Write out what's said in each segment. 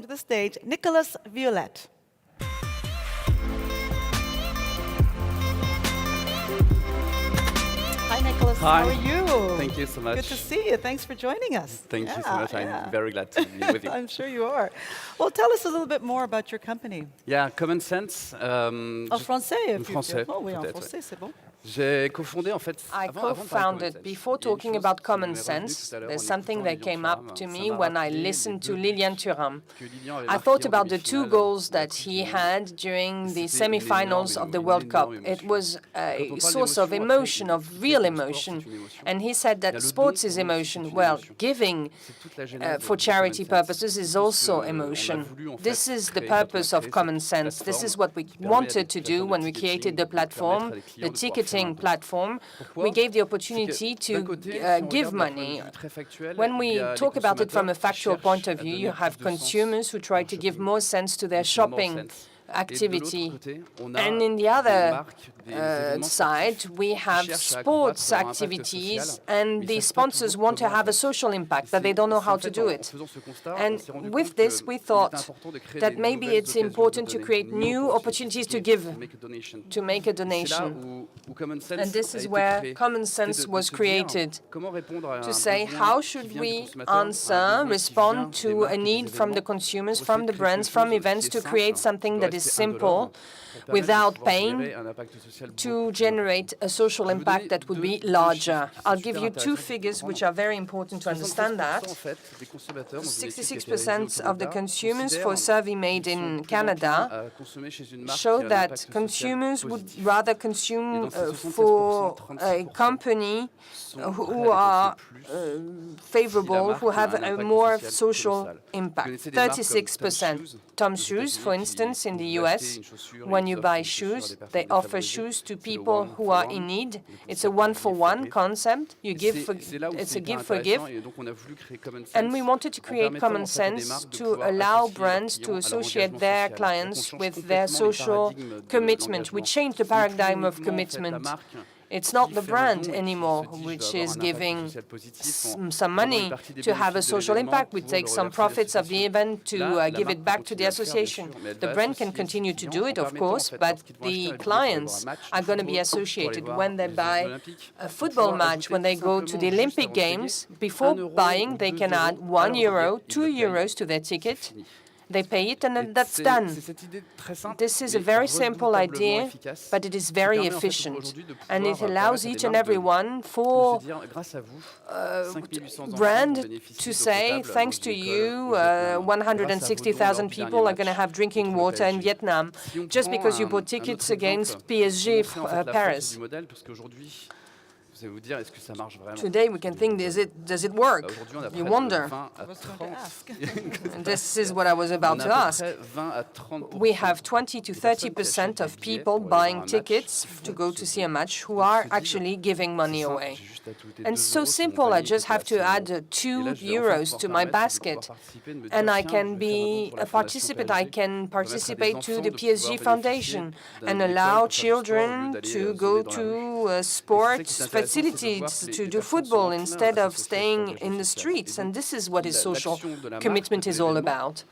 welcome to the stage Nicolas Violette. Hi, Nicolas. Hi. How are you? Thank you so much. Good to see you. Thanks for joining us. Thank you so much. I'm very glad to be with you. I'm sure you are. Well, tell us a little bit more about your company. Yeah, Common Sense. En français, if you français, feel. Oh oui, en peut-être, français, c'est bon. J'ai cofondé en fait. I co-founded, before talking about common sense, there's something that came up to me when I listened to Lilian Thuram. I thought about the two goals that he had during the semi-finals of the World Cup. It was a source of emotion, of real emotion. And he said that sports is emotion. Well, giving for charity purposes is also emotion. This is the purpose of Common Sense. This is what we wanted to do when we created the platform, the ticketing platform. We gave the opportunity to give money. When we talk about it from a factual point of view, you have consumers who try to give more sense to their shopping activity. And in the other side, we have sports activities, and the sponsors want to have a social impact, but they don't know how to do it. And with this, we thought that maybe it's important to create new opportunities to give, to make a donation. And this is where Common Sense was created, to say how should we answer, respond to a need from the consumers, from the brands, from events, to create something that is simple, without pain, to generate a social impact that would be larger. I'll give you two figures which are very important to understand that. 66% of the consumers, for a survey made in Canada, show that consumers would rather consume for a company who are favorable, who have a more social impact. 36%. Tom's Shoes, for instance, in the US, when you buy shoes, they offer shoes to people who are in need. It's a one-for-one concept. You give for, it's a give for give. And we wanted to create Common Sense to allow brands to associate their clients with their social commitment. We changed the paradigm of commitment. It's not the brand anymore which is giving some money to have a social impact. We take some profits of the event to give it back to the association. The brand can continue to do it, of course, but the clients are going to be associated when they buy a football match, when they go to the Olympic Games. Before buying, they can add €1, €2 to their ticket. They pay it, and then that's done. This is a very simple idea, but it is very efficient. And it allows each and every one for brand to say, thanks to you, 160,000 people are going to have drinking water in Vietnam, just because you bought tickets against PSG Paris. Today we can think, does it work? You wonder. This is what I was about to ask. We have 20 to 30% of people buying tickets to go to see a match who are actually giving money away. And so simple, I just have to add €2 to my basket, and I can be a participant. I can participate to the PSG Foundation and allow children to go to sports facilities, to do football instead of staying in the streets. And this is what social commitment is all about.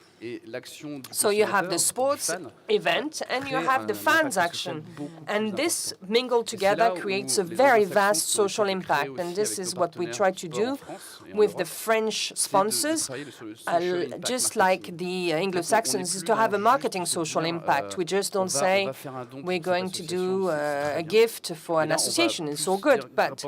So you have the sports event and you have the fans' action. And this mingled together creates a very vast social impact. And this is what we try to do with the French sponsors, just like the Anglo-Saxons, is to have a marketing social impact. We just don't say we're going to do a gift for an association. It's all good. But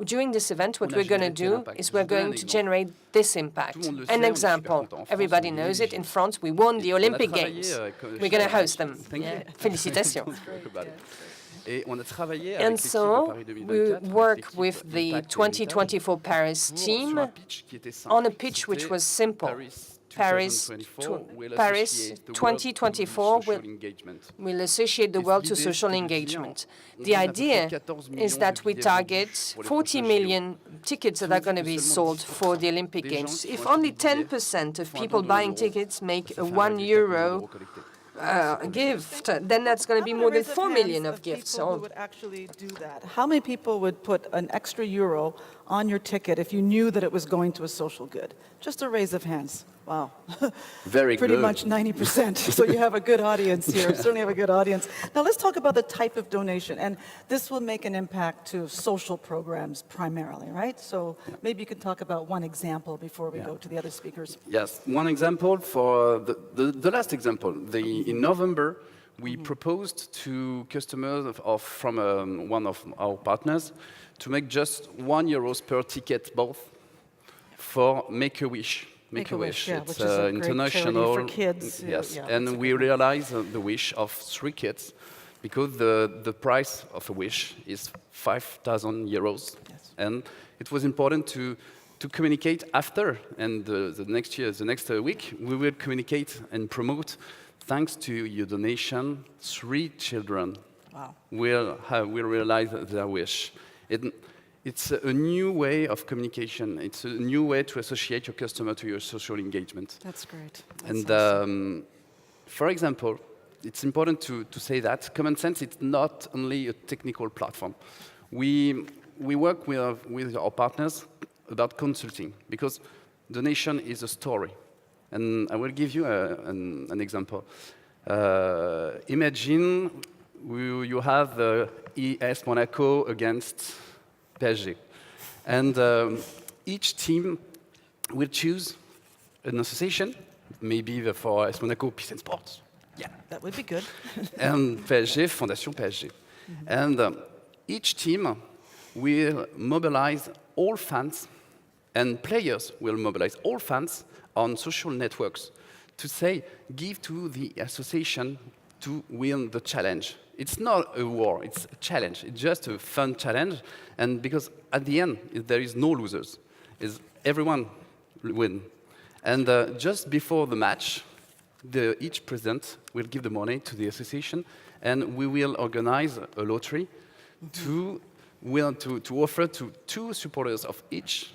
during this event, what we're going to do is we're going to generate this impact. An example, everybody knows it. In France, we won the Olympic Games. We're going to host them. Yeah. Félicitations. And so we work with the 2024 Paris team on a pitch which was simple. Paris 2024 will associate the world to social engagement. The idea is that we target 40 million tickets that are going to be sold for the Olympic Games. If only 10% of people buying tickets make a €1 gift, then that's going to be more than 4 million of gifts. Who would actually do that? How many people would put an extra euro on your ticket if you knew that it was going to a social good? Just a raise of hands. Wow. Very Pretty good. much 90%. So you have a good audience here. Certainly have a good audience. Now let's talk about the type of donation. And this will make an impact to social programs primarily, right? So maybe you can talk about one example before we go to the other speakers. Yes, one example for the last example. In November, we proposed to customers from one of our partners to make just €1 per ticket both for Make-A-Wish. Make-A-Wish, yeah, it's which is a great international. charity for kids. Yes, Yeah, that's a and we good one. realized the wish of 3 kids because the price of a wish is €5,000. Yes. And it was important to communicate after, and the next year, the next week, we will communicate and promote. Thanks to your donation, 3 children will realize their wish. It's a new way of communication. It's a new way to associate your customer to your social engagement. That's great. And for example, it's important to say that Common Sense is not only a technical platform. We work with our partners about consulting, because donation is a story. And I will give you an example. Imagine you have AS Monaco against PSG. And each team will choose an association, maybe for AS Monaco Peace and Sports. Yeah, that would be good. And PSG, Fondation PSG. And each team will mobilize all fans, and players will mobilize all fans on social networks to say, give to the association to win the challenge. It's not a war, it's a challenge. It's just a fun challenge. And because at the end, there is no losers. Everyone win. And just before the match, each president will give the money to the association, and we will organize a lottery to offer to 2 supporters of each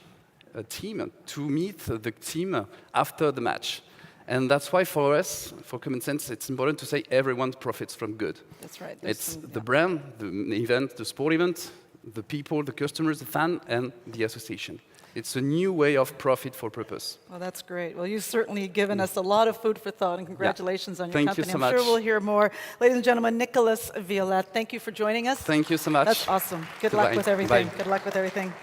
team to meet the team after the match. And that's why for us, for Common Sense, it's important to say everyone profits from good. That's right. It's the brand, the event, the sport event, the people, the customers, the fan, and the association. It's a new way of profit for purpose. Well, that's great. Well, you've certainly given us a lot of food for thought, and congratulations on your Thank company. you so I'm much. sure we'll hear more. Ladies and gentlemen, Nicolas Violette, thank you for joining us. Thank you so much. That's awesome. Good luck Goodbye. with everything. Bye. Good luck with everything.